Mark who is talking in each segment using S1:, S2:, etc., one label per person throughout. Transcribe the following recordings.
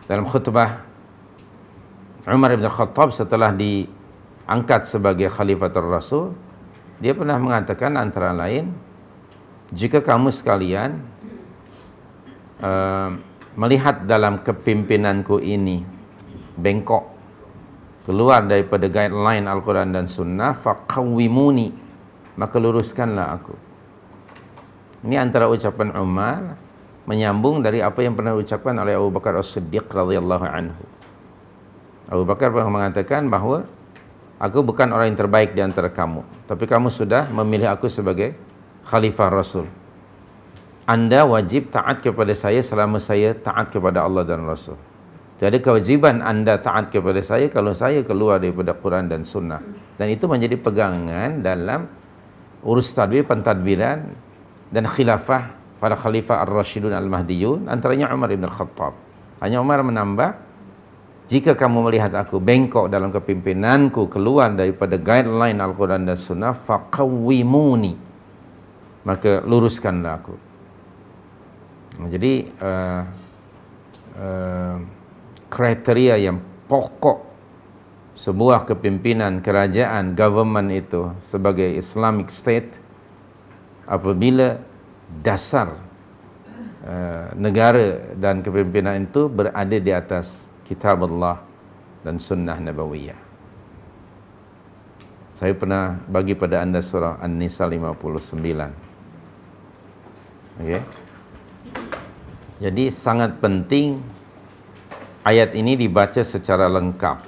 S1: dalam khutbah Umar bin Khattab setelah diangkat sebagai Khalifatul Rasul, dia pernah mengatakan antara lain, jika kamu sekalian melihat dalam kepimpinanku ini bengkok, keluar daripada guideline Al-Quran dan Sunnah, faqawwimuni, maka luruskanlah aku. Ini antara ucapan Umar menyambung dari apa yang pernah diucapkan oleh Abu Bakar As-Siddiq radhiyallahu anhu. Abu Bakar pernah mengatakan bahawa aku bukan orang yang terbaik di antara kamu, tapi kamu sudah memilih aku sebagai Khalifah Rasul. Anda wajib taat kepada saya selama saya taat kepada Allah dan Rasul. Tiada kewajiban Anda taat kepada saya kalau saya keluar daripada Quran dan Sunnah. Dan itu menjadi pegangan dalam urus tadbir, pentadbiran dan khilafah para Khalifah Ar-Rashidun Al-Mahdiyun, antaranya Umar ibn Khattab. Hanya Umar menambah, jika kamu melihat aku bengkok dalam kepimpinanku, keluar daripada guideline Al-Quran dan Sunnah, faqawwimuni, maka luruskanlah aku. Jadi kriteria yang pokok sebuah kepimpinan kerajaan, government itu sebagai Islamic State, apabila dasar negara dan kepimpinan itu berada di atas kitab Allah dan sunnah nabawiyah. Saya pernah bagi pada anda surah An-Nisa 59. Okay. Jadi sangat penting ayat ini dibaca secara lengkap.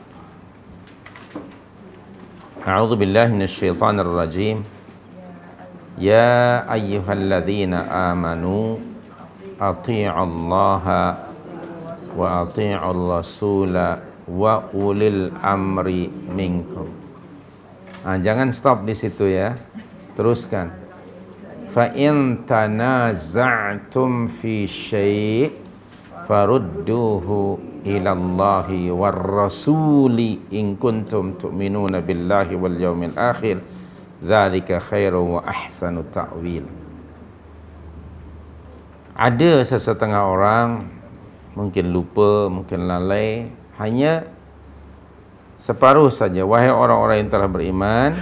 S1: A'udzu billahi minasyaitonir rajim. Ya ayyuhalladzina amanu athi'ullaha wa athi'ur rasula wa ulil amri minkum. Jangan stop di situ ya. Teruskan. Fa in tanaza'tum fi syai' farudduhu ila Allahi war rasuli in kuntum tu'minuna billahi wal yawmil akhir. Dzalika khairu wa ahsanu ta'wil. Ada sesetengah orang mungkin lupa, mungkin lalai, hanya separuh saja. Wahai orang-orang yang telah beriman,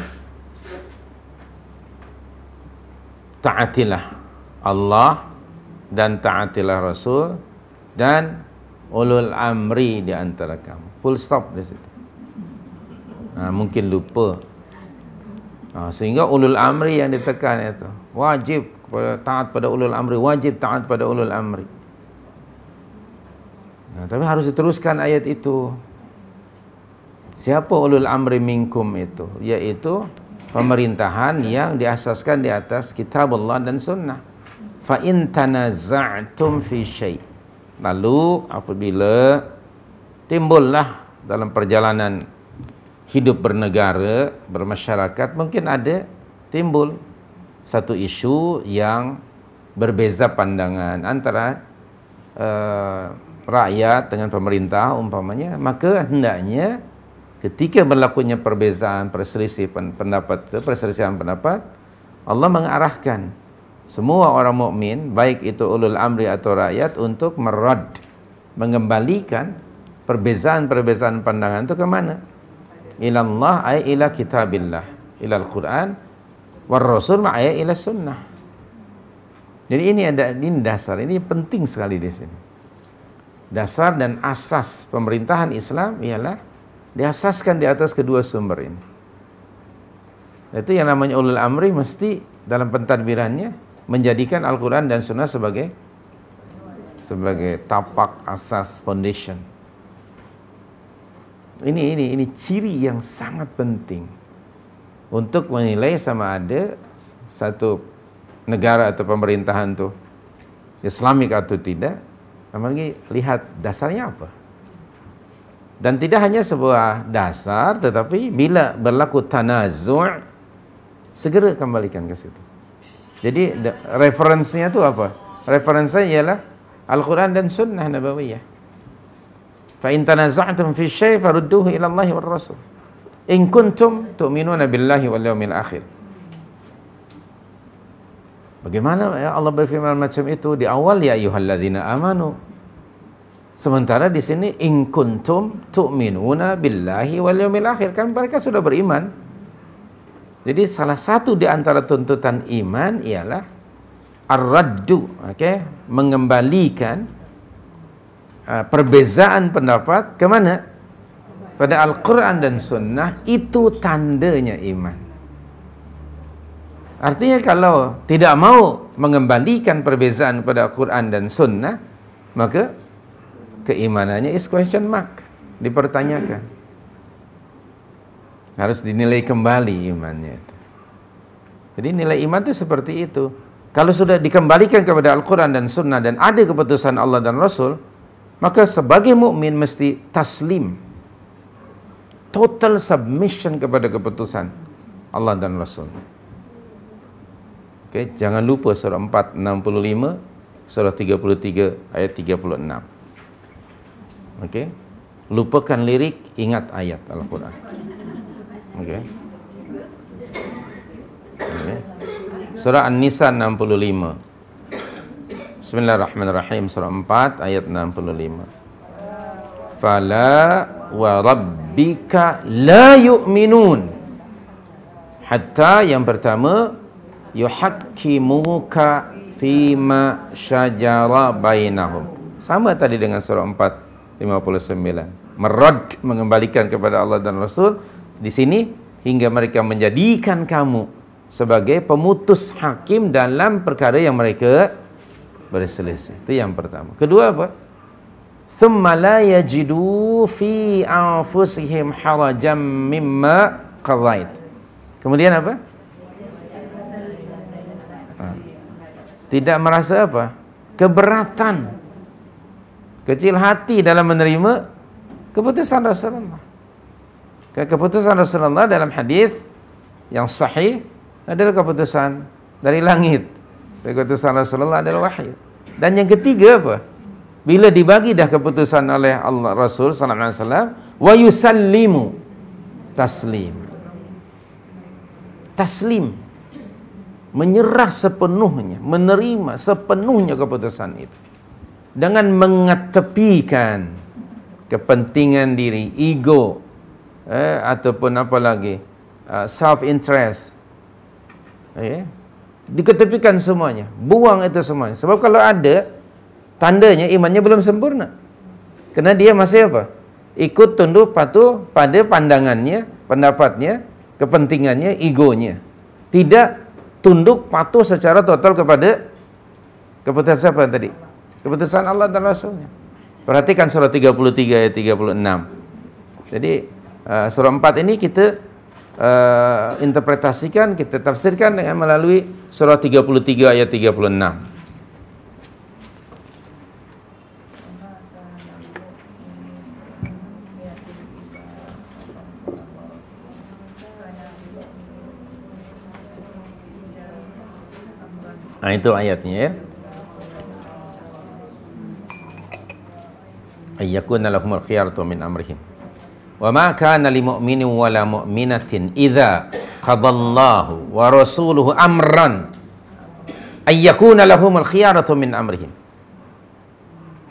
S1: taatilah Allah dan taatilah Rasul dan ulul amri di antara kamu. Full stop di situ. Mungkin lupa. Sehingga ulul amri yang ditekan itu wajib taat pada ulul amri, wajib taat pada ulul amri. Tapi harus diteruskan ayat itu. Siapa ulul amri minkum itu? Yaitu pemerintahan yang diasaskan di atas kitab Allah dan sunnah. Fa in tanaza'tum fi syai'. Lalu apabila timbullah dalam perjalanan hidup bernegara, bermasyarakat, mungkin ada timbul satu isu yang berbeza pandangan antara rakyat dengan pemerintah umpamanya, maka hendaknya ketika berlakunya perbezaan, perselisihan pendapat, Allah mengarahkan semua orang mukmin, baik itu ulul amri atau rakyat, untuk mengembalikan perbezaan-perbezaan pandangan itu ke mana? Ilallah ay ila kitabillah, ilal Quran war rasul ma ay ila sunnah. Jadi ini dasar, ini penting sekali di sini. Dasar dan asas pemerintahan Islam ialah diasaskan di atas kedua sumber ini. Itu yang namanya ulul amri mesti dalam pentadbirannya menjadikan Al-Quran dan Sunnah sebagai tapak, asas, foundation. Ini ciri yang sangat penting untuk menilai sama ada satu negara atau pemerintahan itu Islamik atau tidak. Apalagi lihat dasarnya apa. Dan tidak hanya sebuah dasar, tetapi bila berlaku tanazu', segera kembalikan ke situ. Jadi referensinya itu apa? Referensinya ialah Al-Quran dan Sunnah Nabawiyah. Fa in tanaza'tum fi syai' farudduhu ila Allahi war Rasul in kuntum tu'minuna billahi wal yawmil akhir. Bagaimana ya Allah berfirman macam itu di awal, ya ayyuhalladzina amanu. Sementara di sini in kuntum tu'minuna billahi wal yaumil akhir, kan mereka sudah beriman. Jadi salah satu di antara tuntutan iman ialah ar-raddu, mengembalikan perbezaan pendapat ke mana? Pada Al-Quran dan Sunnah. Itu tandanya iman. Artinya kalau tidak mau mengembalikan perbezaan pada Al-Quran dan Sunnah, maka keimanannya is question mark, dipertanyakan. Harus dinilai kembali imannya itu. Jadi nilai iman itu seperti itu. Kalau sudah dikembalikan kepada Al-Quran dan Sunnah dan ada keputusan Allah dan Rasul, maka sebagai mukmin mesti taslim, total submission kepada keputusan Allah dan Rasul. Jangan lupa surah 465, surah 33 ayat 36. Lupakan lirik, ingat ayat Al-Quran. Surah An-Nisa 65. Bismillahirrahmanirrahim. Surah 4 ayat 65. Fala wa rabbika la yu'minun hatta, yang pertama, yuhakkimuka fima syajara bainahum. Sama tadi dengan surah 4:59. Merad, mengembalikan kepada Allah dan Rasul. Di sini, hingga mereka menjadikan kamu sebagai pemutus hakim dalam perkara yang mereka berselisih. Itu yang pertama. Kedua apa? Thumma la yajidu fi anfusihim harajan mimma qadait. Kemudian apa? Tidak merasa apa? Keberatan, kecil hati dalam menerima keputusan Rasulullah. Keputusan Rasulullah dalam hadis yang sahih adalah keputusan dari langit. Keputusan Rasulullah adalah wahyu. Dan yang ketiga apa? Bila dibagi dah keputusan oleh Allah Rasul sallallahu alaihi wasallam, wa yusallimu taslim. Taslim, menyerah sepenuhnya, menerima sepenuhnya keputusan itu. Dengan mengetepikan kepentingan diri, ego, ataupun apa lagi, self interest, diketepikan semuanya, buang itu semuanya. Sebab kalau ada, tandanya imannya belum sempurna. Karena dia masih apa? Ikut tunduk patuh pada pandangannya, pendapatnya, kepentingannya, egonya. Tidak tunduk patuh secara total kepada keputusan siapa tadi? Keputusan Allah dan Rasulnya. Perhatikan surah 33 ayat 36. Jadi surah 4 ini kita interpretasikan, kita tafsirkan dengan melalui surah 33 ayat 36. Nah, itu ayatnya ya. Ayyakuna lahumul khiyaratu min amrihim. Wa ma kana lil mu'minin wa la mu'minatin idza qadallahu wa rasuluhu amran ayyakuna lahumul khiyaratu min amrihim.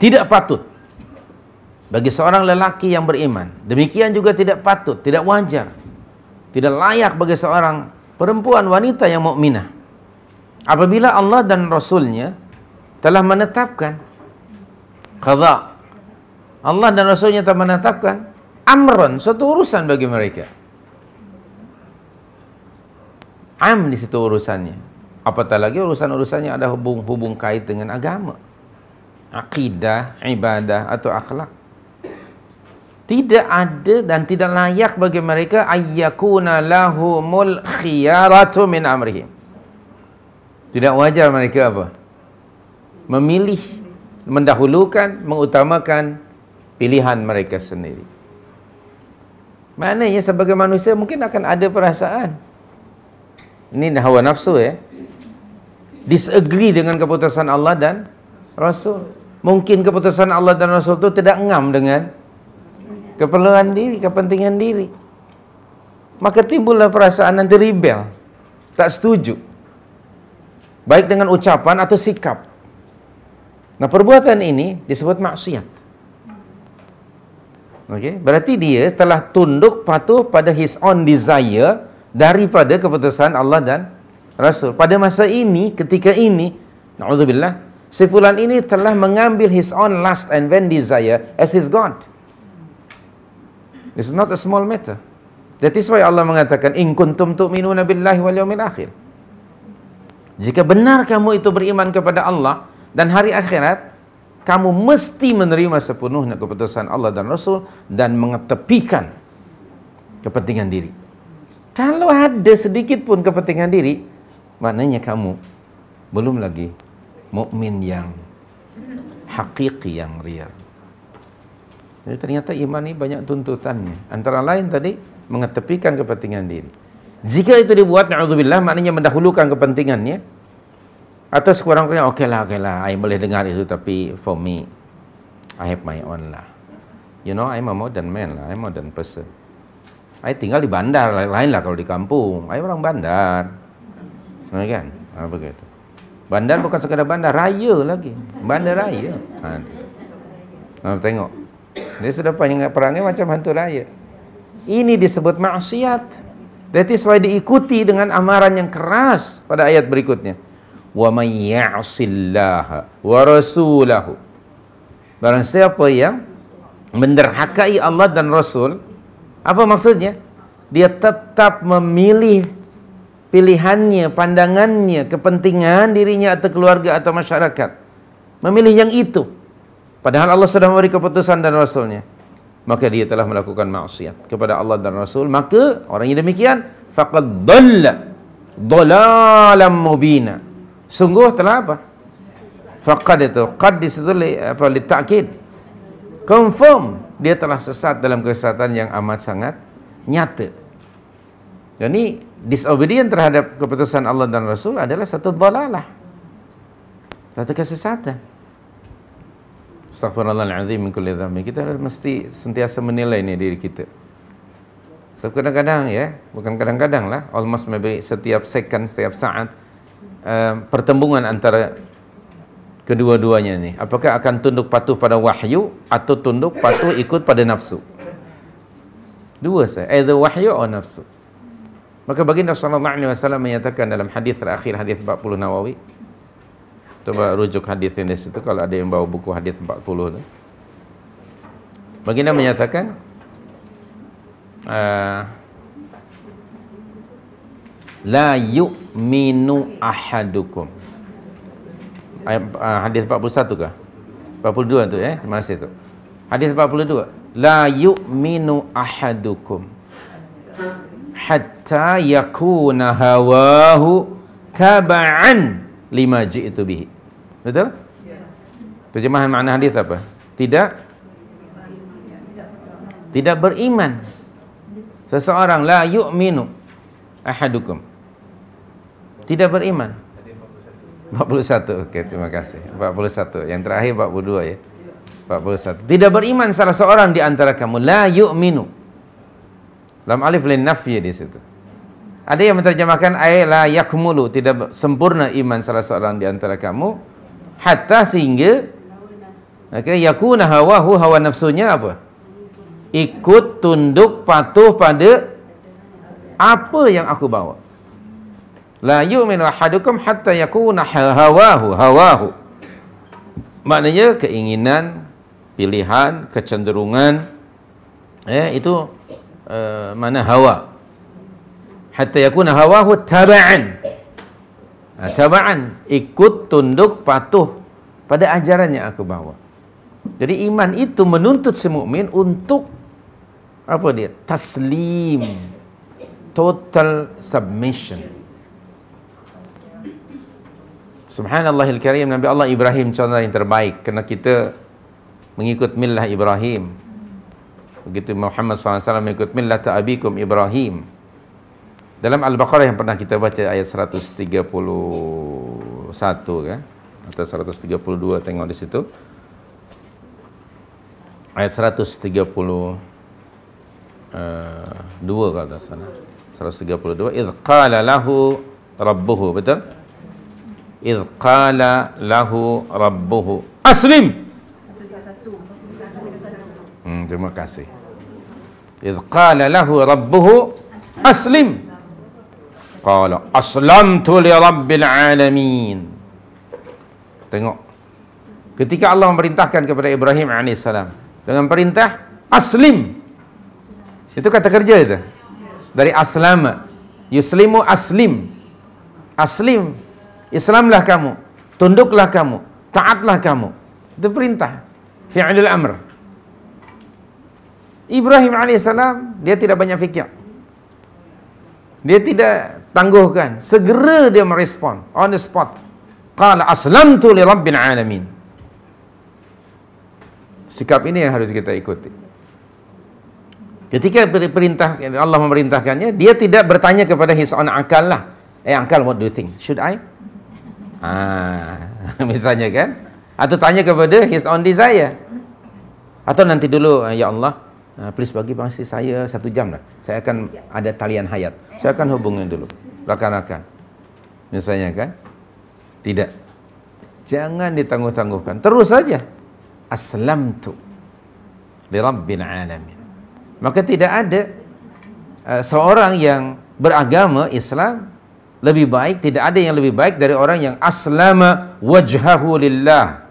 S1: Tidak patut bagi seorang lelaki yang beriman, demikian juga tidak patut, tidak wajar, tidak layak bagi seorang perempuan wanita yang mukminah apabila Allah dan Rasulnya telah menetapkan qadha, Allah dan Rasulnya telah menetapkan amron, suatu urusan bagi mereka. Am di situ urusannya. Apatah lagi urusan-urusannya ada hubung kait dengan agama, akidah, ibadah atau akhlak. Tidak ada dan tidak layak bagi mereka ayyakuna lahumul khiyaratu min amrihim. Tidak wajar mereka apa? Memilih, mendahulukan, mengutamakan pilihan mereka sendiri. Maknanya sebagai manusia mungkin akan ada perasaan, ini hawa nafsu ya, disagree dengan keputusan Allah dan Rasul. Mungkin keputusan Allah dan Rasul itu tidak ngam dengan keperluan diri, kepentingan diri. Maka timbullah perasaan nanti rebel, tak setuju, baik dengan ucapan atau sikap. Nah, perbuatan ini disebut maksiat. Okey, berarti dia telah tunduk patuh pada his own desire daripada keputusan Allah dan Rasul. Pada masa ini, ketika ini, na'udzubillah, si fulan ini telah mengambil his own lust and vain desire as his God. It's not a small matter. That is why Allah mengatakan, in kuntum tu'minuna billahi wal yawmil akhir. Jika benar kamu itu beriman kepada Allah dan hari akhirat, kamu mesti menerima sepenuhnya keputusan Allah dan Rasul dan mengetepikan kepentingan diri. Kalau ada sedikit pun kepentingan diri, maknanya kamu belum lagi mukmin yang hakiki, yang real. Jadi ternyata iman ini banyak tuntutannya. Antara lain tadi, mengetepikan kepentingan diri. Jika itu dibuat, na'udzubillah, maknanya mendahulukan kepentingannya. Atau sekurang-kurangnya, okey lah, I boleh dengar itu, tapi for me, I have my own lah. You know, I'm a modern man lah, I'm a modern person. I tinggal di bandar, lain lah kalau di kampung. I orang bandar. Kan? Begitu. Bandar bukan sekadar bandar, raya lagi. Bandar raya. Tengok. Dia sudah panjang perangnya macam hantu raya. Ini disebut maksiat. That is why diikuti dengan amaran yang keras pada ayat berikutnya. Wa may ya'sillaha wa rasulahu. Barang siapa yang menderhakai Allah dan Rasul, apa maksudnya? Dia tetap memilih pilihannya, pandangannya, kepentingan dirinya atau keluarga atau masyarakat. Memilih yang itu. Padahal Allah sudah memberi keputusan dan Rasulnya. Maka dia telah melakukan maksiat kepada Allah dan Rasul. Maka orang yang demikian, faqad dhalla dhalalan mubina. Sungguh telah apa? Faqad itu, qad di situ li ta'kid. Confirm dia telah sesat dalam kesesatan yang amat sangat nyata. Jadi disobedient terhadap keputusan Allah dan Rasul adalah satu dhalalah. Satu kesesatan. Astaghfirullahaladzim min kulli dhanbi. Kita mesti sentiasa menilai ini diri kita. So, kadang-kadang ya, bukan kadang-kadang lah, almost maybe setiap second, setiap saat, pertembungan antara kedua-duanya ni. Apakah akan tunduk patuh pada wahyu atau tunduk patuh ikut pada nafsu? Dua saja, either wahyu atau nafsu. Maka baginda sallallahu alaihi wasallam menyatakan dalam hadis terakhir, hadis 40 Nawawi. Coba rujuk hadis ini di situ kalau ada yang bawa buku hadis 40 tu. Baginda menyatakan la yu'minu ahadukum. Hadis 41 kah? 42 tu mana situ? Hadis 42. La yu'minu ahadukum hatta yakuna hawahu taba'an lima ji'tu bihi. Betul? Terjemahan makna hadis apa? Tidak beriman seseorang, la yu'minu ahadukum, tidak beriman. 41. Okey, terima kasih. 41. Yang terakhir 42 ya. 41. Tidak beriman salah seorang di antara kamu, la yu'minu. Lam alif lin nafyi di situ. Ada yang menerjemahkan ay la yakmulu, tidak sempurna iman salah seorang di antara kamu, hatta sehingga yakuna hawahu, hawa nafsunya apa? Ikut tunduk patuh pada apa yang aku bawa. La yu'minu ahadukum hatta yakuna hawahu. Maknanya keinginan, pilihan, kecenderungan, itu mana hawa. Hatta yakuna hawahu taba'an. Taba'an, ikut tunduk patuh pada ajaran yang aku bawa. Jadi iman itu menuntut si mukmin untuk apa dia? Taslim. Total submission. Subhanallahil karim, Nabi Allah Ibrahim contoh yang terbaik, kerana kita mengikut millah Ibrahim. Begitu Muhammad SAW mengikut millah abikum Ibrahim. Dalam Al-Baqarah yang pernah kita baca ayat 131 kan, atau 132, tengok di situ. Ayat 132 kalau tak salah. 132, idh qala lahu rabbuhu, betul? Idh qala lahu rabbuhu aslim. Terima kasih. Idh qala lahu rabbuhu aslim. Qala aslamtu li rabbil alamin. Tengok. Ketika Allah memerintahkan kepada Ibrahim alaihissalam dengan perintah aslim. Itu kata kerja itu. Dari aslama. Yuslimu aslim. Aslim. Islamlah kamu. Tunduklah kamu. Taatlah kamu. Itu perintah. Fi'lul amr. Ibrahim alaihissalam dia tidak banyak fikir. Dia tidak tangguhkan. Segera dia merespon. On the spot. Qala aslamtu li rabbil alamin. Sikap ini yang harus kita ikuti. Ketika perintah Allah memerintahkannya, dia tidak bertanya kepada his own akal lah. Akal, what do you think? Should I? Misalnya kan? Atau tanya kepada his own desire. Atau nanti dulu, ya Allah, please bagi masih saya 1 jam lah. Saya akan ada talian hayat. Saya akan hubungi dulu. Rakan-rakan. Misalnya kan? Tidak. Jangan ditangguh-tangguhkan. Terus saja. Aslamtu li rabbil alamin. Maka tidak ada seorang yang beragama Islam lebih baik, tidak ada yang lebih baik dari orang yang aslama wajhahu lillah.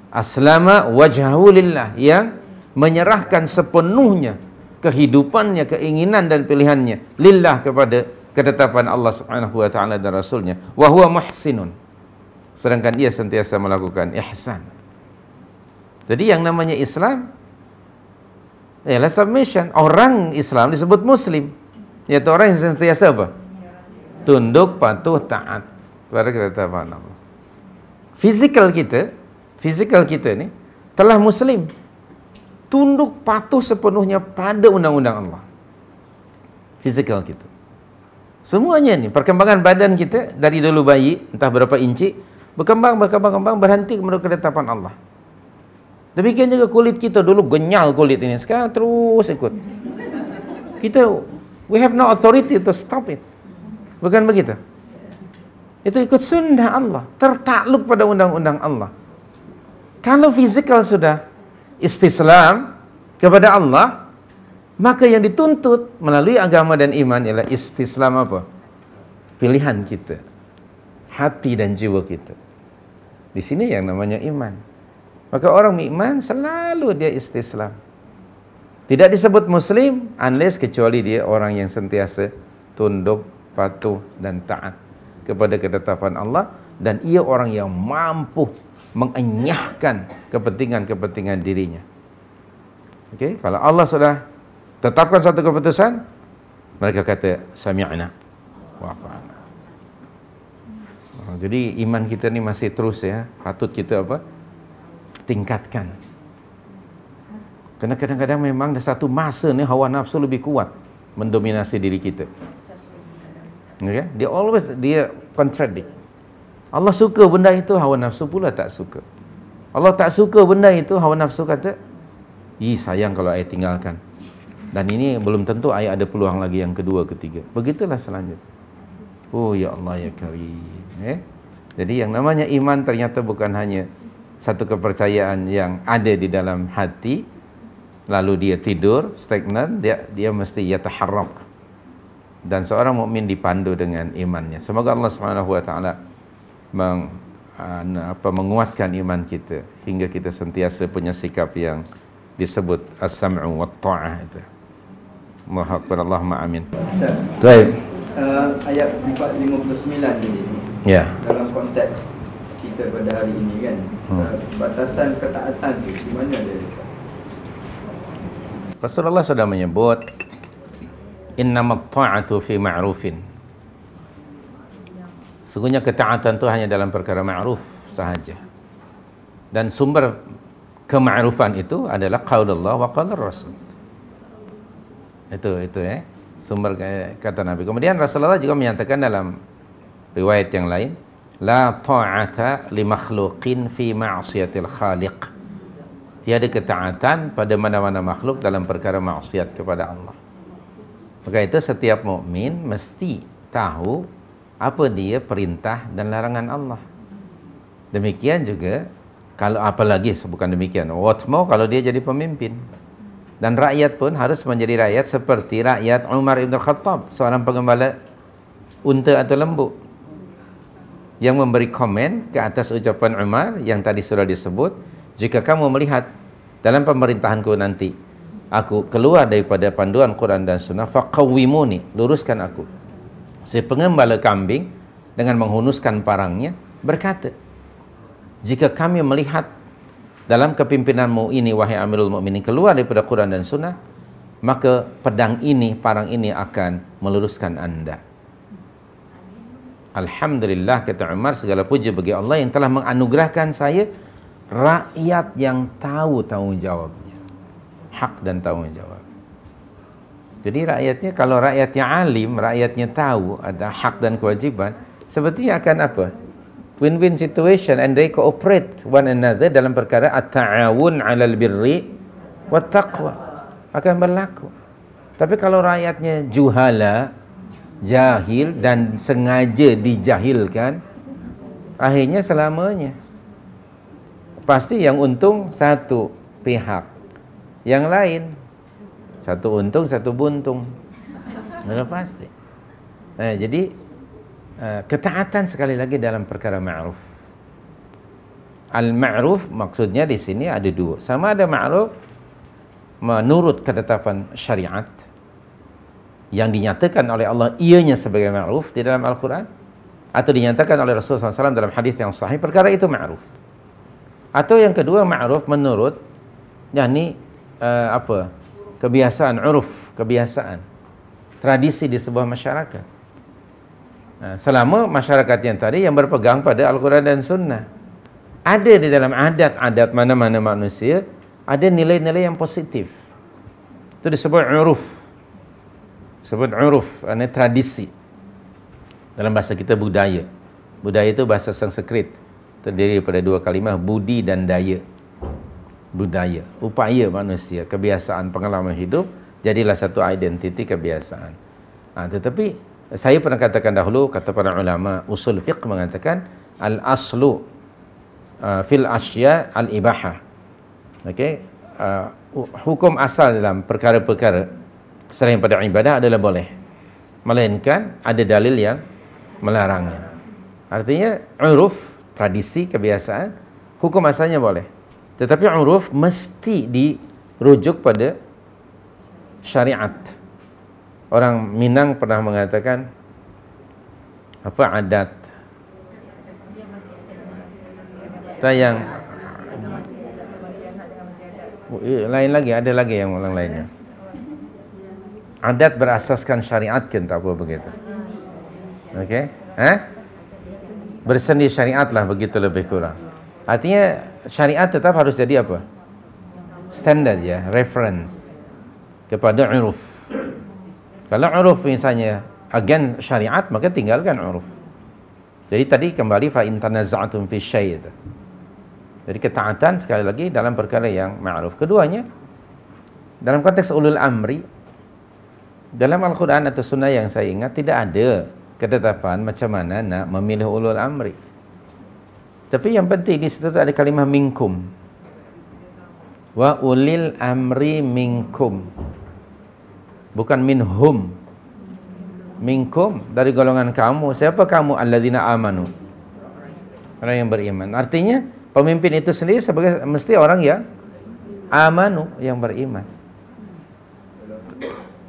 S1: Aslama wajhahu lillah, yang menyerahkan sepenuhnya kehidupannya, keinginan dan pilihannya lillah, kepada ketetapan Allah Subhanahu wa taala dan rasulnya. Wa huwa muhsinun. Sedangkan dia sentiasa melakukan ihsan. Jadi yang namanya Islam ialah submission. Orang Islam disebut muslim, yaitu orang yang sentiasa apa? Tunduk, patuh, taat kepada ketetapan Allah. Fizikal kita ni telah muslim, tunduk patuh sepenuhnya pada undang-undang Allah. Fizikal kita, semuanya ni, perkembangan badan kita dari dulu bayi, entah berapa inci, berkembang, berhenti menurut ketetapan Allah. Demikian juga kulit kita, dulu genyal kulit ini, sekarang terus ikut. Kita, we have no authority to stop it. Bukan begitu? Itu ikut sunnah Allah, tertakluk pada undang-undang Allah. Kalau fizikal sudah istislam kepada Allah, maka yang dituntut melalui agama dan iman ialah istislam apa? Pilihan kita, hati dan jiwa kita. Di sini yang namanya iman. Maka orang beriman selalu dia istislam. Tidak disebut muslim unless kecuali dia orang yang sentiasa tunduk, patuh dan taat kepada ketetapan Allah, dan ia orang yang mampu mengenyahkan kepentingan-kepentingan dirinya. Okey, kalau Allah sudah tetapkan suatu keputusan, mereka kata sami'na wa ata'na. Jadi iman kita ni masih terus ya, patut kita apa? Tingkatkan. Karena kadang-kadang memang ada satu masa ni hawa nafsu lebih kuat mendominasi diri kita. Okay? Dia contradict. Allah suka benda itu, hawa nafsu pula tak suka. Allah tak suka benda itu, hawa nafsu kata, sayang kalau saya tinggalkan. Dan ini belum tentu saya ada peluang lagi yang kedua, ketiga. Begitulah selanjutnya. Oh ya Allah ya Karim. Jadi yang namanya iman ternyata bukan hanya satu kepercayaan yang ada di dalam hati, lalu dia tidur stagnan, dia mesti yataharrak. Dan seorang mukmin dipandu dengan imannya. Semoga Allah Subhanahu wa taala menguatkan iman kita hingga kita sentiasa punya sikap yang disebut as-sam'u wat ta'ah itu. Allahu akbar, Allahumma amin. Baik.
S2: Ayat 459 ini.
S1: Ya.
S2: Dalam konteks kita pada hari ini kan, batasan ketaatan itu di mana dia?
S1: Rasulullah sudah menyebut innamat ta'atu fi ma'rufin. Sesungguhnya ketaatan itu hanya dalam perkara ma'ruf sahaja. Dan sumber kema'rufan itu adalah qaulullah wa qaulur rasul. Itu sumber kata Nabi. Kemudian Rasulullah juga menyatakan dalam riwayat yang lain, la ta'ata li makhluqin fi ma'siyatil khaliq. Tiada ketaatan pada mana-mana makhluk dalam perkara maksiat kepada Allah. Maka itu setiap mukmin mesti tahu apa dia perintah dan larangan Allah. Demikian juga Kalau apalagi bukan demikian, what more kalau dia jadi pemimpin. Dan rakyat pun harus menjadi rakyat seperti rakyat Umar Ibn Khattab, seorang pengembala unta atau lembu, yang memberi komen ke atas ucapan Umar yang tadi sudah disebut, jika kamu melihat dalam pemerintahanku nanti aku keluar daripada panduan Quran dan Sunnah, faqawwimuni, luruskan aku. Si pengembala kambing dengan menghunuskan parangnya berkata, jika kami melihat dalam kepimpinanmu ini, wahai Amirul Mukminin, keluar daripada Quran dan Sunnah, maka pedang ini, parang ini akan meluruskan anda. Alhamdulillah, kata Umar, segala puji bagi Allah yang telah menganugerahkan saya rakyat yang tahu tanggungjawabnya, hak dan tanggungjawab. Jadi rakyatnya, kalau rakyatnya alim, rakyatnya tahu ada hak dan kewajiban, sepertinya akan apa? Win-win situation, and they cooperate one another dalam perkara at-ta'awun 'alal birri wat taqwa akan berlaku. Tapi kalau rakyatnya juhala, jahil dan sengaja dijahilkan, akhirnya selamanya pasti yang untung satu pihak, yang lain satu untung satu buntung. Sudah pasti. Nah, jadi ketaatan sekali lagi dalam perkara ma'ruf. Al-ma'ruf maksudnya di sini ada dua. Sama ada ma'ruf menurut ketetapan syariat yang dinyatakan oleh Allah ianya sebagai ma'ruf di dalam Al-Quran, atau dinyatakan oleh Rasulullah SAW dalam hadis yang sahih, perkara itu ma'ruf. Atau yang kedua ma'ruf menurut yakni kebiasaan, uruf, kebiasaan, tradisi di sebuah masyarakat. Nah, selama masyarakat yang tadi yang berpegang pada Al-Quran dan Sunnah, ada di dalam adat-adat mana-mana manusia ada nilai-nilai yang positif, itu disebut uruf. Disebut uruf, ini tradisi. Dalam bahasa kita budaya. Budaya itu bahasa Sanskrit, terdiri daripada dua kalimah, budi dan daya. Budaya, upaya manusia, kebiasaan, pengalaman hidup, jadilah satu identiti kebiasaan. Tetapi saya pernah katakan dahulu, kata para ulama usul fiqh mengatakan al-aslu fil asya al-ibahah. Okey, hukum asal dalam perkara-perkara selain pada ibadah adalah boleh, melainkan ada dalil yang melarangnya. Artinya uruf, tradisi, kebiasaan, hukum asalnya boleh, tetapi uruf mesti dirujuk pada syariat. Orang Minang pernah mengatakan apa adat yang lain lagi, ada lagi yang orang lainnya. Adat berasaskan syariat kan, tak apa begitu. Okey, bersendi syariat lah, begitu lebih kurang. Artinya syariat tetap harus jadi apa? Standard ya, reference kepada uruf. Kalau uruf misalnya against syariat, maka tinggalkan uruf. Jadi tadi kembali fa in tanaza'tum fi syai'. Jadi ketaatan sekali lagi dalam perkara yang ma'ruf. Keduanya dalam konteks ulul amri, dalam Al-Quran atau Sunnah yang saya ingat tidak ada ketetapan macam mana nak memilih ulul amri. Tapi yang penting di situ ada kalimah minkum. Wa ulil amri minkum. Bukan minhum. Minkum, dari golongan kamu. Siapa kamu? Alladzina amanu, orang yang beriman. Artinya pemimpin itu sendiri sebagai mesti orang yang amanu, yang beriman.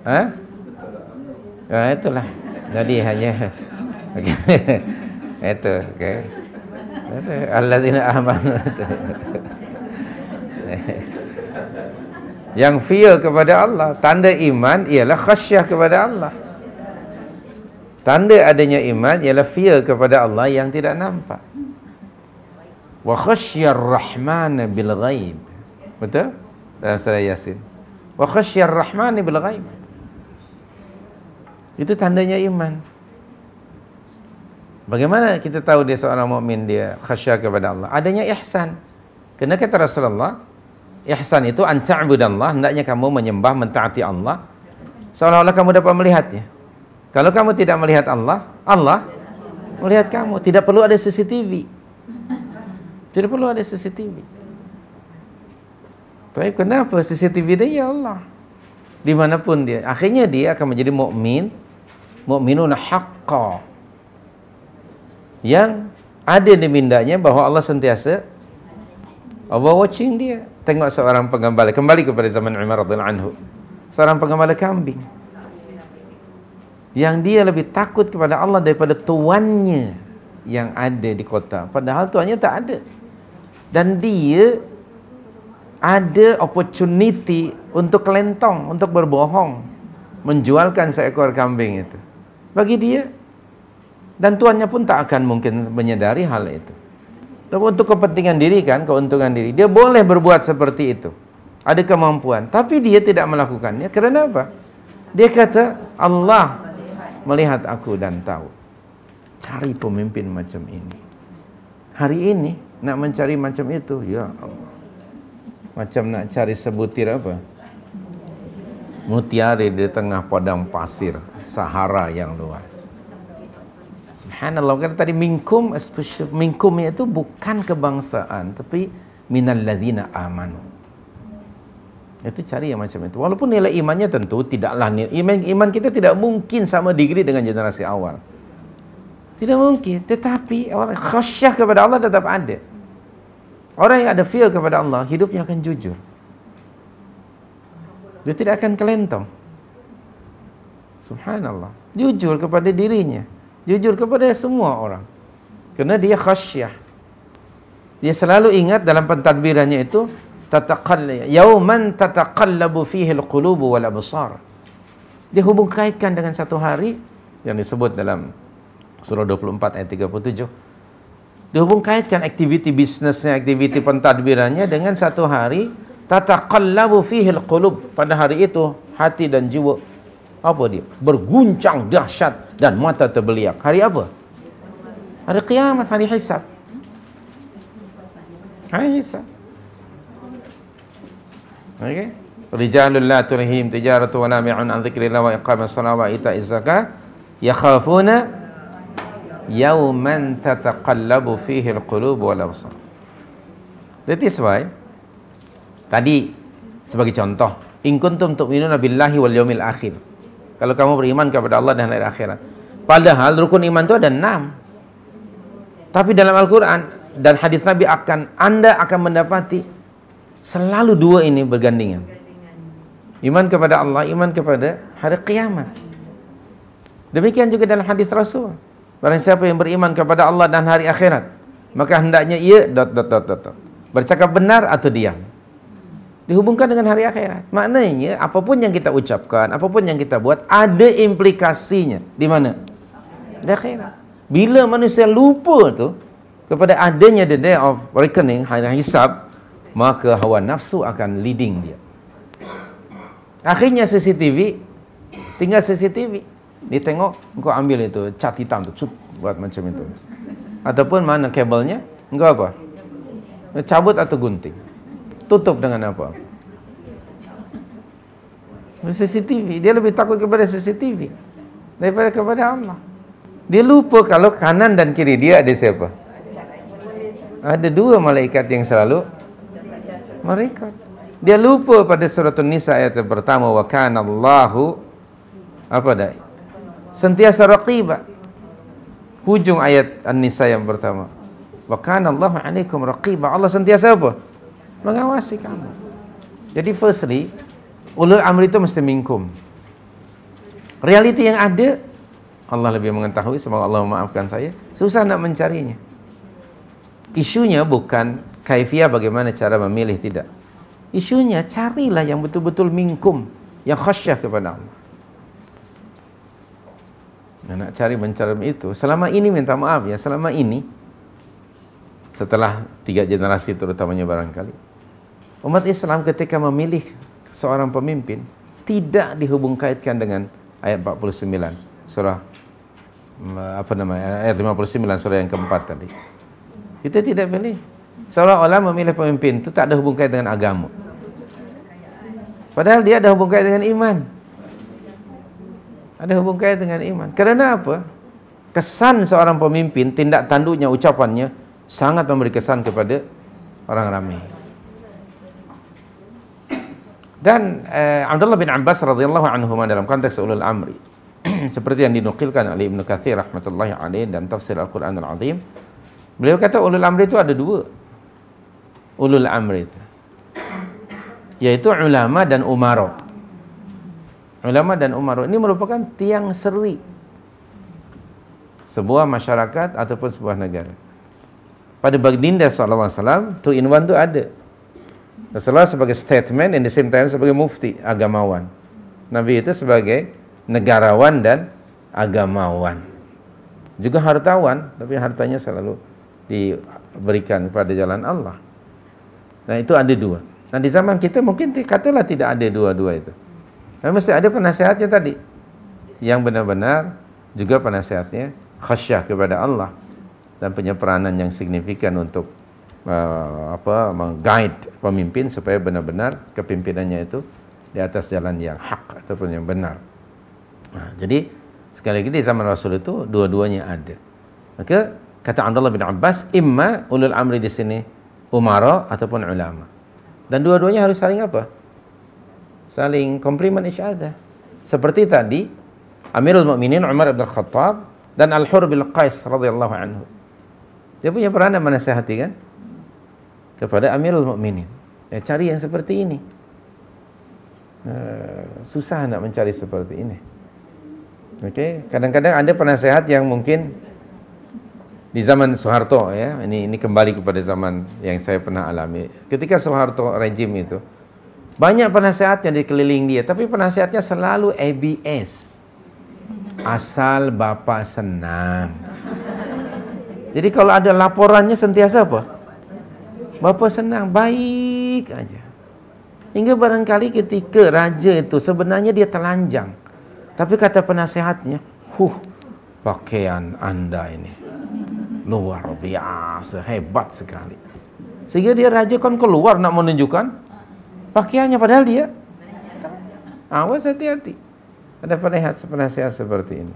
S1: Ya, itulah. Jadi hanya itu, okay. Itu alladzina amanu itu. Yang fear kepada Allah. Tanda iman ialah khasyah kepada Allah. Tanda adanya iman ialah fear kepada Allah yang tidak nampak. Wa khasyar rahman bil ghaib. Betul? Dalam surah Yasin. Wa khasyar rahman bil ghaib. Itu tandanya iman. Bagaimana kita tahu dia seorang mukmin, dia khasyah kepada Allah? Adanya ihsan. Karena kata Rasulullah, ihsan itu an ta'budallah, hendaknya kamu menyembah, mentaati Allah seolah-olah kamu dapat melihatnya. Kalau kamu tidak melihat Allah, Allah melihat kamu. Tidak perlu ada CCTV. Tidak perlu ada CCTV. Tapi kenapa CCTV dia? Ya Allah. Dimanapun dia, akhirnya dia akan menjadi mukmin, mukminun haqqa, yang ada di mindanya bahwa Allah sentiasa watching dia. Tengok seorang penggembala, kembali kepada zaman Umar radhiyallahu anhu, seorang penggembala kambing yang dia lebih takut kepada Allah daripada tuannya yang ada di kota, padahal tuannya tak ada, dan dia ada opportunity untuk kelentong, untuk berbohong, menjualkan seekor kambing itu bagi dia, dan tuannya pun tak akan mungkin menyadari hal itu. Tapi untuk kepentingan diri kan, keuntungan diri, dia boleh berbuat seperti itu, ada kemampuan, tapi dia tidak melakukannya. Kerana apa? Dia kata, Allah melihat aku dan tahu. Cari pemimpin macam ini. Hari ini nak mencari macam itu, ya Allah, macam nak cari sebutir apa? Mutiara di tengah padang pasir Sahara yang luas. Subhanallah, kan tadi minkum, minkumnya itu bukan kebangsaan, tapi minal ladzina amanu. Itu cari yang macam itu. Walaupun nilai imannya tentu tidaklah iman kita tidak mungkin sama degree dengan generasi awal. Tidak mungkin, tetapi orang khasyah kepada Allah tetap ada. Orang yang ada fear kepada Allah, hidupnya akan jujur. Dia tidak akan kelentong. Subhanallah. Jujur kepada dirinya, jujur kepada semua orang. Kerana dia khasyah. Dia selalu ingat dalam pentadbirannya itu, yauman tataqallabu fihi alqulubu wal absar. Dia hubung kaitkan dengan satu hari yang disebut dalam surah 24 ayat 37. Dihubung kaitkan aktiviti bisnesnya, aktiviti pentadbirannya dengan satu hari tataqallabu fihil qulub. Pada hari itu hati dan jiwa apa dia? Berguncang dahsyat dan mata terbeliak. Hari apa? Hari kiamat, hari hisab. Hari hisab. Okey. Rijalul la tulhihim tijaratu wa la bai'un an dzikrillah wa iqamis shalah wa ita'iz zakah yakhafuna yauman tataqallabu fihi alqulub wal absar. That is why tadi sebagai contoh, in kuntum tu'minuna billahi wal yaumil akhir. Kalau kamu beriman kepada Allah dan hari akhirat. Padahal rukun iman itu ada 6. Tapi dalam Al-Qur'an dan hadis Nabi Anda akan mendapati selalu 2 ini bergandengan. Iman kepada Allah, iman kepada hari kiamat. Demikian juga dalam hadis Rasul. Barang siapa yang beriman kepada Allah dan hari akhirat, maka hendaknya ia bercakap benar atau diam. Dihubungkan dengan hari akhirat. Maknanya apapun yang kita ucapkan, apapun yang kita buat, ada implikasinya. Di mana? Di akhirat. Bila manusia lupa tu kepada adanya the day of reckoning, hari hisab, maka hawa nafsu akan leading dia. Akhirnya CCTV, tinggal CCTV. Dia tengok, engkau ambil itu cat hitam tu, buat macam itu. Ataupun mana kabelnya, engkau apa? Cabut atau gunting. Tutup dengan apa? CCTV. Dia lebih takut kepada CCTV daripada kepada Allah. Dia lupa kalau kanan dan kiri dia ada siapa? Ada 2 malaikat yang selalu merekod. Dia lupa pada surah An-Nisa ayat yang pertama, wa kana Allahu apa dah? Sentiasa raqiba. Hujung ayat An-Nisa yang pertama, wa kana Allahu 'alaikum raqiba. Allah sentiasa apa? Mengawasi kamu. Jadi firstly, ulul amri itu mesti minkum. Realiti yang ada, Allah lebih mengetahui. Semoga Allah memaafkan saya. Susah nak mencarinya. Isunya bukan kaifiah bagaimana cara memilih, tidak. Isunya carilah yang betul-betul minkum, yang khasyah kepada Allah. Nah, nak cari mencari itu, selama ini minta maaf ya, selama ini setelah 3 generasi terutamanya barangkali, umat Islam ketika memilih seorang pemimpin tidak dihubung kaitkan dengan ayat 49 surah ayat 59 surah yang keempat tadi. Kita tidak pilih. Seolah-olah memilih pemimpin itu tak ada hubung kait dengan agama. Padahal dia ada hubung kait dengan iman. Ada hubung kait dengan iman. Kerana apa? Kesan seorang pemimpin, tindak tanduknya, ucapannya sangat memberi kesan kepada orang ramai. Dan Abdullah bin Abbas radhiyallahu anhu dalam konteks ulul amri seperti yang dinukilkan oleh Ibnu Katsir rahmatullahi alaih dan tafsir Al-Qur'an Al-Azim, beliau kata ulul amri itu ada dua. Ulul amri itu yaitu ulama dan umara. Ulama dan umara ini merupakan tiang seri sebuah masyarakat ataupun sebuah negara. Pada baginda sallallahu alaihi wasallam, two in one itu ada. Rasulullah sebagai statement and the same time sebagai mufti, agamawan. Nabi itu sebagai negarawan dan agamawan. Juga hartawan, tapi hartanya selalu diberikan kepada jalan Allah. Nah, itu ada dua. Nah, di zaman kita mungkin katalah tidak ada dua-dua itu. Nah, mesti ada penasehatnya tadi. Yang benar-benar juga penasehatnya khasyah kepada Allah dan punya peranan yang signifikan untuk meng-guide pemimpin supaya benar-benar kepimpinannya itu di atas jalan yang hak ataupun yang benar. Nah, jadi sekali lagi di zaman Rasul itu dua-duanya ada. Maka kata Abdullah bin Abbas, imma ulul amri di sini umara ataupun ulama. Dan dua-duanya harus saling apa? Saling komplement each other. Seperti tadi Amirul Mukminin Umar bin Khattab dan Al-Hur bin Qais radhiyallahu anhu. Dia punya peranan menasihati kan kepada Amirul Mukminin. Ya, cari yang seperti ini. Susah nak mencari seperti ini. Okey, kadang-kadang ada penasehat yang mungkin di zaman Soeharto, ya. Ini kembali kepada zaman yang saya pernah alami. Ketika Soeharto rejim itu, banyak penasehat yang dikeliling dia, tapi penasehatnya selalu ABS. Asal Bapak senang. Jadi kalau ada laporannya sentiasa apa? Bapak senang, baik aja. Hingga barangkali ketika raja itu sebenarnya dia telanjang. Tapi kata penasehatnya, pakaian Anda ini luar biasa, hebat sekali. Sehingga dia raja kan keluar nak menunjukkan pakaiannya, padahal dia awas, hati-hati. Ada penasehat seperti ini.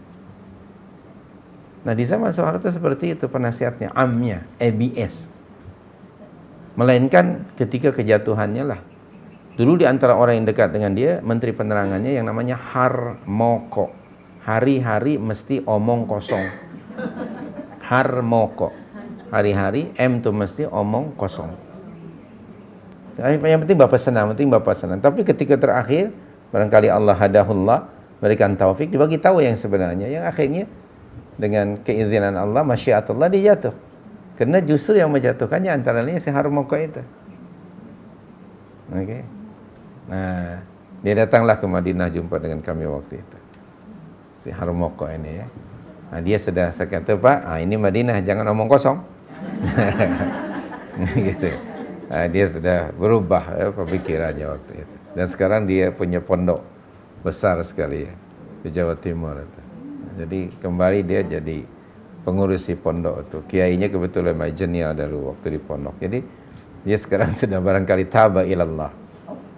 S1: Nah, di zaman Soeharto seperti itu penasihatnya, amnya, ABS. Melainkan ketika kejatuhannya lah. Dulu di antara orang yang dekat dengan dia, menteri penerangannya yang namanya Harmoko. Hari-hari mesti omong kosong. Harmoko. Hari-hari M tuh mesti omong kosong. Yang penting Bapak senang, Tapi ketika terakhir, barangkali Allah hadahullah, berikan taufik, dibagi tahu yang sebenarnya. Yang akhirnya dengan keizinan Allah, masyiatullah, dia jatuh. Karena justru yang menjatuhkannya antara lain si Harmoko itu. Okey. Nah, dia datanglah ke Madinah jumpa dengan kami waktu itu. Si Harmoko ini ya. Nah, dia sudah saya kata, Pak, ini Madinah, jangan omong kosong. Gitu. Nah, dia sudah berubah pemikirannya waktu itu. Dan sekarang dia punya pondok besar sekali ya, di Jawa Timur itu. Jadi kembali dia jadi pengurus di pondok itu. Kiainya kebetulan majenia dulu waktu di pondok. Jadi dia sekarang sudah barangkali taba ilallah.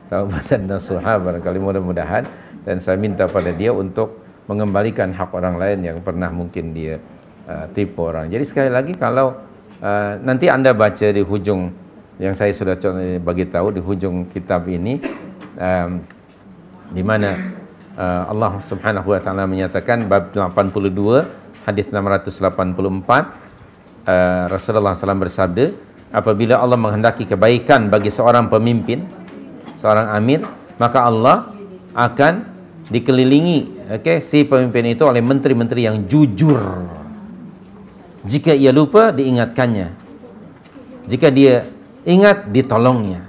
S1: Taubatan nasuha, barangkali mudah-mudahan. Dan saya minta pada dia untuk mengembalikan hak orang lain yang pernah mungkin dia tipu orang. Jadi sekali lagi kalau nanti Anda baca di hujung yang saya sudah bagi tahu di hujung kitab ini, di mana Allah Subhanahu wa taala menyatakan bab 82 hadis 684, Rasulullah SAW bersabda, apabila Allah menghendaki kebaikan bagi seorang pemimpin, seorang amir, maka Allah akan dikelilingi si pemimpin itu oleh menteri-menteri yang jujur. Jika ia lupa, diingatkannya. Jika dia ingat, ditolongnya.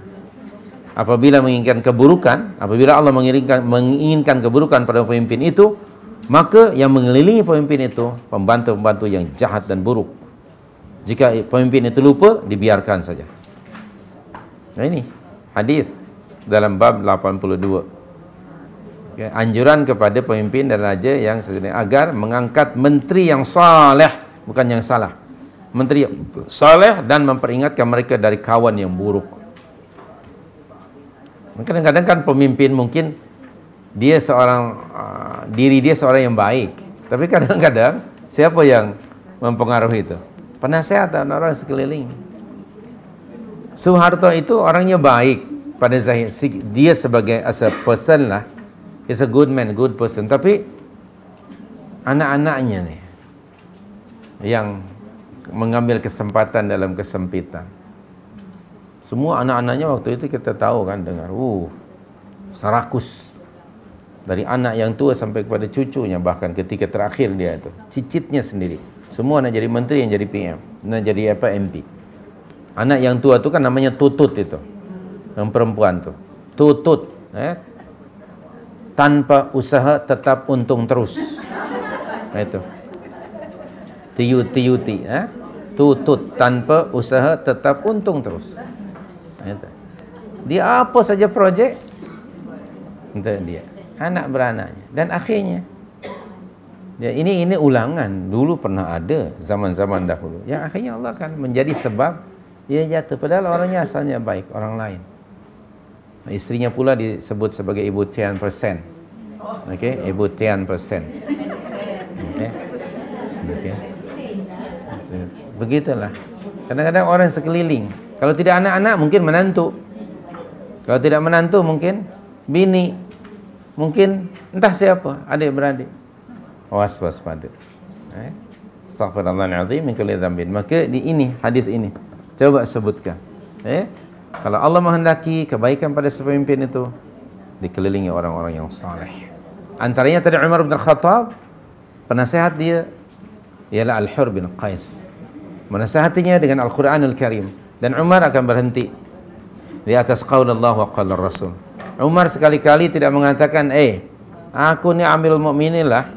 S1: Apabila menginginkan keburukan, apabila Allah menginginkan keburukan pada pemimpin itu, maka yang mengelilingi pemimpin itu pembantu-pembantu yang jahat dan buruk. Jika pemimpin itu lupa, dibiarkan saja. Nah, ini hadis dalam bab 82. Anjuran kepada pemimpin dan raja yang sebenarnya agar mengangkat menteri yang saleh, bukan yang salah. Menteri yang saleh dan memperingatkan mereka dari kawan yang buruk. Kadang-kadang kan pemimpin mungkin dia seorang diri dia seorang yang baik, tapi kadang-kadang siapa yang mempengaruhi itu? penasihatan orang sekeliling. Soeharto itu orangnya baik pada zahir. Dia sebagai as a person lah, is a good man, good person. Tapi anak-anaknya nih yang mengambil kesempatan dalam kesempitan. Semua anak-anaknya waktu itu kita tahu kan, dengar, sarakus. Dari anak yang tua sampai kepada cucunya, bahkan ketika terakhir dia itu, cicitnya sendiri. Semua nak jadi menteri, yang jadi PM, nak jadi MP. Anak yang tua itu kan namanya Tutut itu. Yang perempuan tu. Tutut. Tanpa usaha tetap untung terus. Itu. Tiuti. Tutut. Tanpa usaha tetap untung terus. Itu. Dia apa saja projek, untuk dia. Anak beranaknya. Dan akhirnya, ya, ini ulangan. Dulu pernah ada zaman-zaman dahulu. Yang akhirnya Allah akan menjadi sebab dia jatuh. Padahal orangnya asalnya baik, orang lain. Istrinya pula disebut sebagai Ibu Tian Persen. Okey, Ibu Tian Persen. Okey. Begitulah. Kadang-kadang orang sekeliling. Kalau tidak anak-anak, mungkin menantu. Kalau tidak menantu, mungkin bini. Mungkin entah siapa, adik-beradik. Waspada. Astaghfirullahaladzim min kulli dzambin. Maka di ini, hadis ini, coba sebutkan. Kalau Allah menghendaki kebaikan pada pemimpin itu, dikelilingi orang-orang yang saleh. Antaranya tadi Umar bin Khattab, penasihat dia ialah Al-Hur bin Qais. Menasihatinya dengan Al-Quranul Karim. Dan Umar akan berhenti di atas qaul Allah wa qaul Rasul. Umar sekali-kali tidak mengatakan, aku ni Amirul Mukminin lah,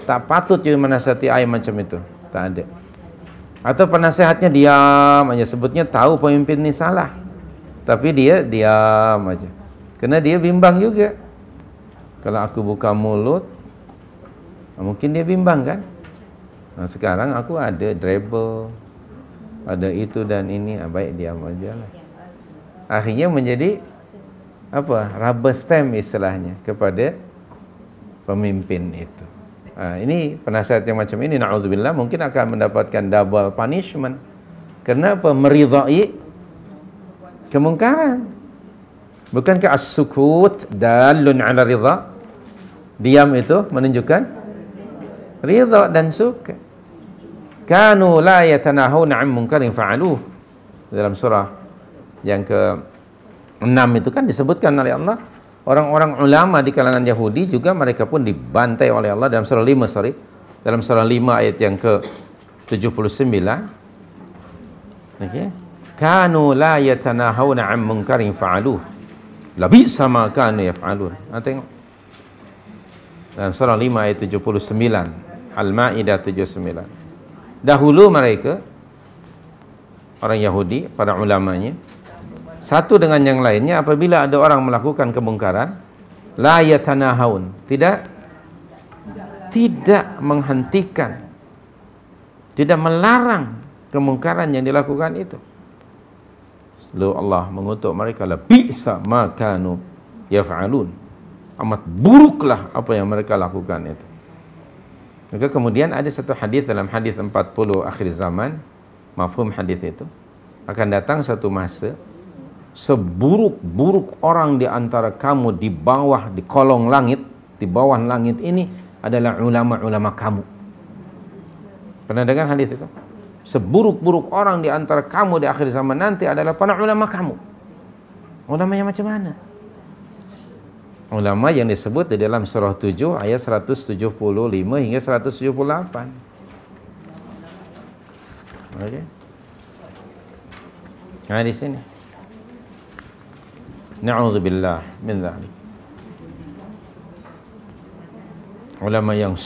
S1: tak patut you menasihati ayat macam itu. Tak ada. Atau penasehatnya diam aja, sebutnya tahu pemimpin ni salah, tapi dia diam aja, kerana dia bimbang juga. Kalau aku buka mulut, mungkin dia bimbang kan. Nah, sekarang aku ada dribble, ada itu dan ini, baik diam aja lah. Akhirnya menjadi apa? Rubber stamp istilahnya kepada pemimpin itu. Ini penasihat yang macam ini, na'udzubillah, mungkin akan mendapatkan double punishment. Kenapa? Meridai kemungkaran. Bukankah as-sukut dalun ala ridha? Diam itu menunjukkan ridha dan suka. Kanu la yatanahuna 'an munkarin fa'aluh. Dalam surah yang ke-6 itu kan disebutkan oleh Allah, orang-orang ulama di kalangan Yahudi juga mereka pun dibantai oleh Allah dalam surah 5, dalam surah 5 ayat yang ke-79. Okey. Kanu la yatanahawna 'an munkarin fa'aluh. Labisa ma kanu yaf'alun. Tengok. Dalam surah 5 ayat 79, Al-Maidah 79. Dahulu mereka, orang Yahudi, para ulamanya, satu dengan yang lainnya, apabila ada orang melakukan kemungkaran, la yatanahun, tidak menghentikan, tidak melarang kemungkaran yang dilakukan itu. Lalu Allah mengutuk mereka, la bi'sa ma kanu yaf'alun. Amat buruklah apa yang mereka lakukan itu. Maka kemudian ada satu hadis dalam hadis 40 akhir zaman, mafhum hadis itu, akan datang satu masa seburuk-buruk orang di antara kamu di bawah, di kolong langit, di bawah langit ini adalah ulama-ulama kamu. Pernah dengar hadis itu? Seburuk-buruk orang di antara kamu di akhir zaman nanti adalah para ulama kamu. Ulama yang macam mana? Ulama yang disebut di dalam surah 7 ayat 175 hingga 178. Okey. Nah, di sini. Na'udzubillah min dzalik. Ulama yang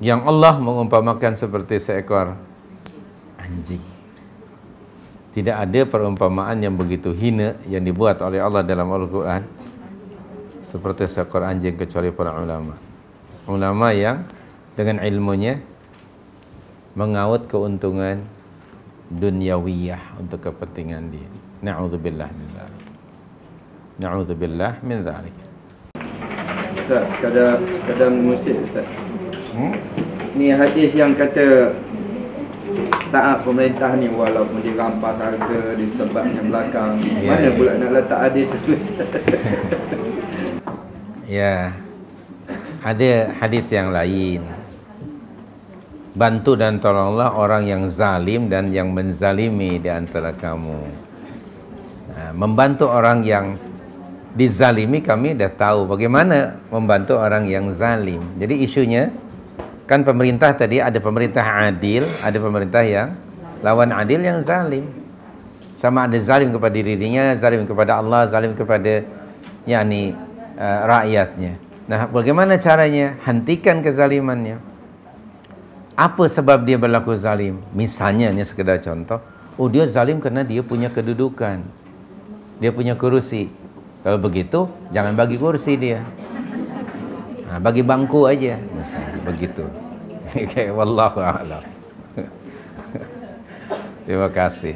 S1: yang Allah mengumpamakan seperti seekor anjing. Tidak ada perumpamaan yang begitu hina yang dibuat oleh Allah dalam Al-Quran seperti seekor anjing, kecuali para ulama. Ulama yang dengan ilmunya mengaut keuntungan dunyawiyah untuk kepentingan dia. Na'udzubillah min dzalik. Na'udzubillah min dzalik.
S2: Ustaz, sekadar mengusik Ustaz. Ni hadis yang kata taat pemerintah ni walaupun dirampas harga, disebabnya belakang. Mana pula nak letak hadis tu?
S1: Ya. Ada hadis yang lain. Bantu dan tolonglah orang yang zalim dan yang menzalimi di antara kamu. Membantu orang yang dizalimi, kami dah tahu bagaimana membantu orang yang zalim. Jadi isunya kan pemerintah tadi ada pemerintah adil, ada pemerintah yang lawan adil yang zalim. Sama ada zalim kepada dirinya, zalim kepada Allah, zalim kepada rakyatnya. Nah, bagaimana caranya? Hentikan kezalimannya. Apa sebab dia berlaku zalim? Misalnya, ini sekedar contoh, dia zalim kerana dia punya kedudukan, dia punya kursi. Kalau begitu, jangan bagi kursi dia. Bagi bangku aja, misalnya begitu. Okay, wallahu a'lam. Terima kasih.